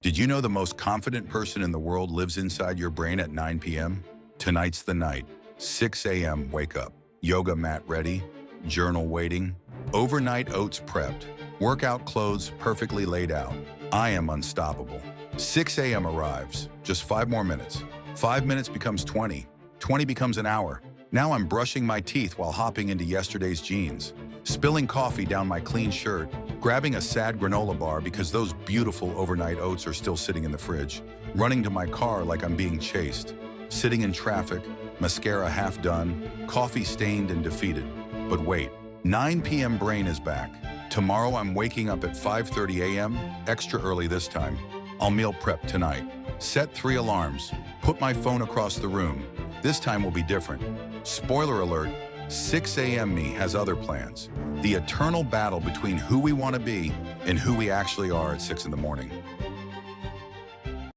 Did you know the most confident person in the world lives inside your brain at 9 p.m.? Tonight's the night. 6 a.m. wake up. Yoga mat ready. Journal waiting. Overnight oats prepped. Workout clothes perfectly laid out. I am unstoppable. 6 a.m. arrives. Just 5 more minutes. 5 minutes becomes 20. 20 becomes an hour. Now I'm brushing my teeth while hopping into yesterday's jeans. Spilling coffee down my clean shirt. Grabbing a sad granola bar because those beautiful overnight oats are still sitting in the fridge. Running to my car like I'm being chased. Sitting in traffic, mascara half done, coffee stained and defeated. But wait, 9 p.m. brain is back. Tomorrow I'm waking up at 5:30 a.m., extra early this time. I'll meal prep tonight. Set 3 alarms. Put my phone across the room. This time will be different. Spoiler alert, 6 a.m. me has other plans. The eternal battle between who we want to be and who we actually are at 6 in the morning.